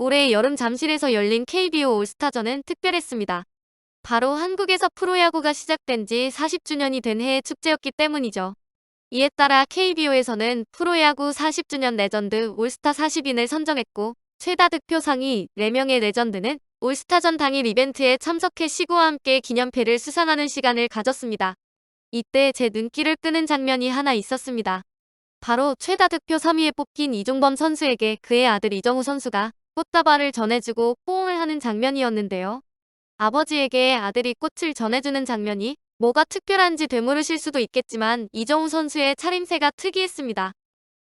올해 여름 잠실에서 열린 KBO 올스타전은 특별했습니다. 바로 한국에서 프로야구가 시작된 지 40주년이 된 해의 축제였기 때문이죠. 이에 따라 KBO에서는 프로야구 40주년 레전드 올스타 40인을 선정했고, 최다 득표 상위 4명의 레전드는 올스타전 당일 이벤트에 참석해 시구와 함께 기념패를 수상하는 시간을 가졌습니다. 이때 제 눈길을 끄는 장면이 하나 있었습니다. 바로 최다 득표 3위에 뽑힌 이종범 선수에게 그의 아들 이정우 선수가 꽃다발을 전해주고 포옹을 하는 장면이었는데요. 아버지에게 아들이 꽃을 전해주는 장면이 뭐가 특별한지 되물으실 수도 있겠지만 이정우 선수의 차림새가 특이했습니다.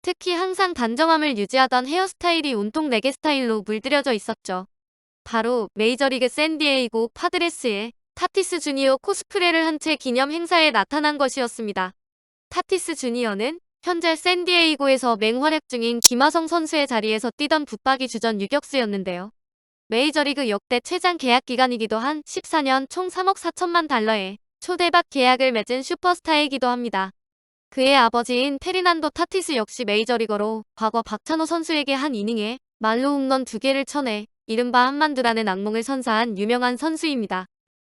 특히 항상 단정함을 유지하던 헤어스타일이 온통 레게 스타일로 물들여져 있었죠. 바로 메이저리그 샌디에이고 파드레스의 타티스 주니어 코스프레를 한 채 기념 행사에 나타난 것이었습니다. 타티스 주니어는 현재 샌디에이고에서 맹활약 중인 김하성 선수의 자리에서 뛰던 붙박이 주전 유격수였는데요. 메이저리그 역대 최장 계약 기간이기도 한 14년 총 3억 4천만 달러의 초대박 계약을 맺은 슈퍼스타이기도 합니다. 그의 아버지인 페르난도 타티스 역시 메이저리거로 과거 박찬호 선수에게 한 이닝에 말로 홈런 2개를 쳐내 이른바 한만두라는 악몽을 선사한 유명한 선수입니다.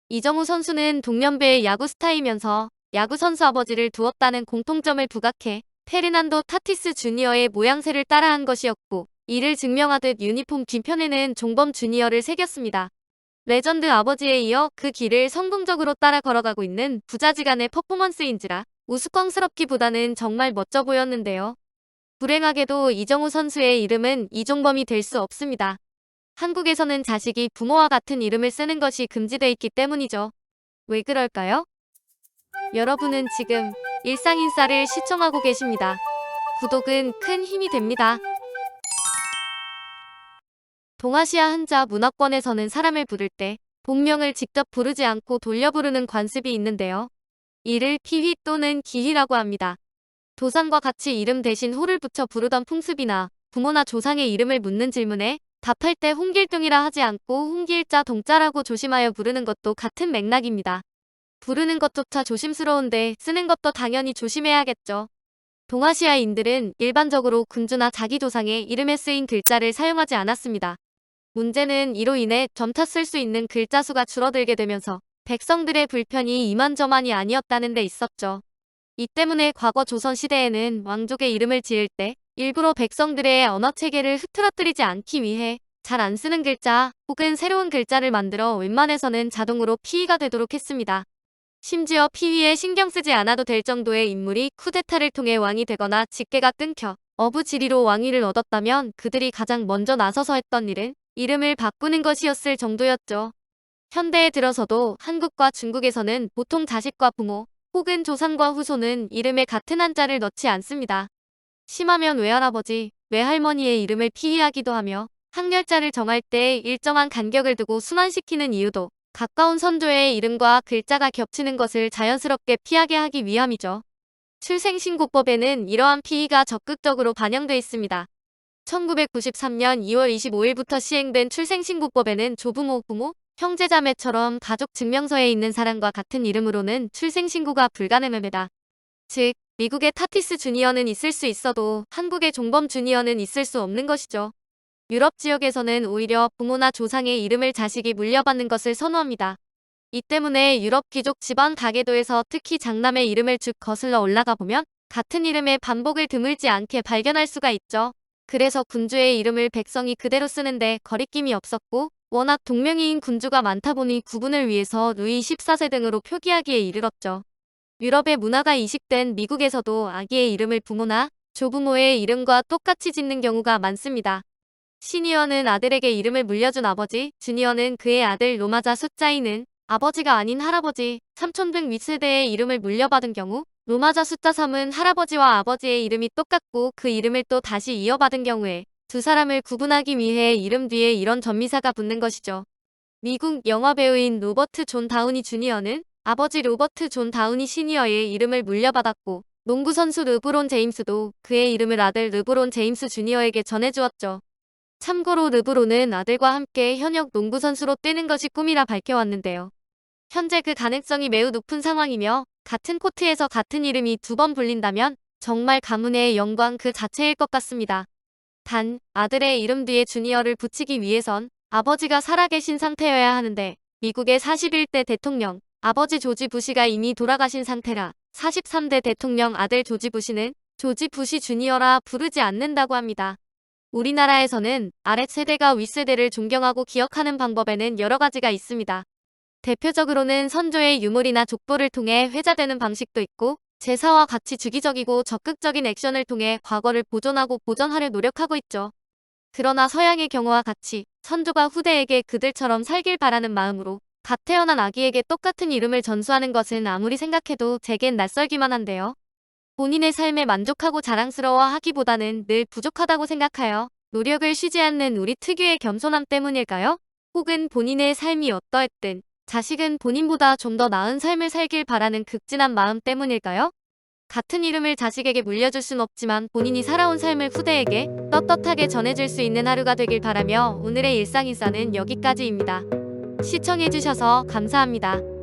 이정우 선수는 동년배의 야구 스타이면서 야구 선수 아버지를 두었다는 공통점을 부각해 페르난도 타티스 주니어의 모양새를 따라한 것이었고, 이를 증명하듯 유니폼 뒤편에는 종범 주니어를 새겼습니다. 레전드 아버지에 이어 그 길을 성공적으로 따라 걸어가고 있는 부자지간의 퍼포먼스인지라 우스꽝스럽기보다는 정말 멋져 보였는데요. 불행하게도 이정우 선수의 이름은 이종범이 될 수 없습니다. 한국에서는 자식이 부모와 같은 이름을 쓰는 것이 금지돼 있기 때문이죠. 왜 그럴까요? 여러분은 지금 일상인싸를 시청하고 계십니다. 구독은 큰 힘이 됩니다. 동아시아 한자 문화권에서는 사람을 부를 때 본명을 직접 부르지 않고 돌려 부르는 관습이 있는데요. 이를 피휘 또는 기휘라고 합니다. 도상과 같이 이름 대신 호를 붙여 부르던 풍습이나 부모나 조상의 이름을 묻는 질문에 답할 때 홍길동이라 하지 않고 홍길자 동자라고 조심하여 부르는 것도 같은 맥락입니다. 부르는 것조차 조심스러운데 쓰는 것도 당연히 조심해야겠죠. 동아시아인들은 일반적으로 군주나 자기 조상의 이름에 쓰인 글자를 사용하지 않았습니다. 문제는 이로 인해 점타 쓸 수 있는 글자 수가 줄어들게 되면서 백성들의 불편이 이만저만이 아니었다는 데 있었죠. 이 때문에 과거 조선시대에는 왕족의 이름을 지을 때 일부러 백성들의 언어체계를 흐트러뜨리지 않기 위해 잘 안 쓰는 글자 혹은 새로운 글자를 만들어 웬만해서는 자동으로 피의가 되도록 했습니다. 심지어 피위에 신경 쓰지 않아도 될 정도의 인물이 쿠데타를 통해 왕이 되거나 직계가 끊겨 어부지리로 왕위를 얻었다면 그들이 가장 먼저 나서서 했던 일은 이름을 바꾸는 것이었을 정도였죠. 현대에 들어서도 한국과 중국에서는 보통 자식과 부모 혹은 조상과 후손은 이름에 같은 한자를 넣지 않습니다. 심하면 외할아버지, 외할머니의 이름을 피의하기도 하며 학렬자를 정할 때 일정한 간격을 두고 순환시키는 이유도 가까운 선조의 이름과 글자가 겹치는 것을 자연스럽게 피하게 하기 위함이죠. 출생신고법에는 이러한 피의가 적극적으로 반영돼 있습니다. 1993년 2월 25일부터 시행된 출생신고법에는 조부모, 부모, 형제자매처럼 가족 증명서에 있는 사람과 같은 이름으로는 출생신고가 불가능합니다. 즉, 미국의 타티스 주니어는 있을 수 있어도 한국의 종범 주니어는 있을 수 없는 것이죠. 유럽 지역에서는 오히려 부모나 조상의 이름을 자식이 물려받는 것을 선호합니다. 이 때문에 유럽 귀족 집안 가계도에서 특히 장남의 이름을 쭉 거슬러 올라가 보면 같은 이름의 반복을 드물지 않게 발견할 수가 있죠. 그래서 군주의 이름을 백성이 그대로 쓰는데 거리낌이 없었고, 워낙 동명이인 군주가 많다 보니 구분을 위해서 루이 14세 등으로 표기하기에 이르렀죠. 유럽의 문화가 이식된 미국에서도 아기의 이름을 부모나 조부모의 이름과 똑같이 짓는 경우가 많습니다. 시니어는 아들에게 이름을 물려준 아버지, 주니어는 그의 아들 로마자 숫자이는 아버지가 아닌 할아버지, 삼촌 등 윗세대의 이름을 물려받은 경우, 로마자 숫자 3은 할아버지와 아버지의 이름이 똑같고 그 이름을 또 다시 이어받은 경우에 두 사람을 구분하기 위해 이름 뒤에 이런 전미사가 붙는 것이죠. 미국 영화배우인 로버트 존 다우니 주니어는 아버지 로버트 존 다우니 시니어의 이름을 물려받았고, 농구선수 르브론 제임스도 그의 이름을 아들 르브론 제임스 주니어에게 전해주었죠. 참고로 르브론은 아들과 함께 현역 농구선수로 뛰는 것이 꿈이라 밝혀왔는데요. 현재 그 가능성이 매우 높은 상황이며 같은 코트에서 같은 이름이 2번 불린다면 정말 가문의 영광 그 자체일 것 같습니다. 단, 아들의 이름 뒤에 주니어를 붙이기 위해선 아버지가 살아계신 상태여야 하는데 미국의 41대 대통령, 아버지 조지 부시가 이미 돌아가신 상태라 43대 대통령 아들 조지 부시는 조지 부시 주니어라 부르지 않는다고 합니다. 우리나라에서는 아랫세대가 윗세대를 존경하고 기억하는 방법에는 여러 가지가 있습니다. 대표적으로는 선조의 유물이나 족보를 통해 회자되는 방식도 있고 제사와 같이 주기적이고 적극적인 액션을 통해 과거를 보존하고 보전하려 노력하고 있죠. 그러나 서양의 경우와 같이 선조가 후대에게 그들처럼 살길 바라는 마음으로 갓 태어난 아기에게 똑같은 이름을 전수하는 것은 아무리 생각해도 제겐 낯설기만 한데요. 본인의 삶에 만족하고 자랑스러워 하기보다는 늘 부족하다고 생각하여 노력을 쉬지 않는 우리 특유의 겸손함 때문일까요? 혹은 본인의 삶이 어떠했든 자식은 본인보다 좀 더 나은 삶을 살길 바라는 극진한 마음 때문일까요? 같은 이름을 자식에게 물려줄 순 없지만 본인이 살아온 삶을 후대에게 떳떳하게 전해줄 수 있는 하루가 되길 바라며 오늘의 일상인사는 여기까지입니다. 시청해주셔서 감사합니다.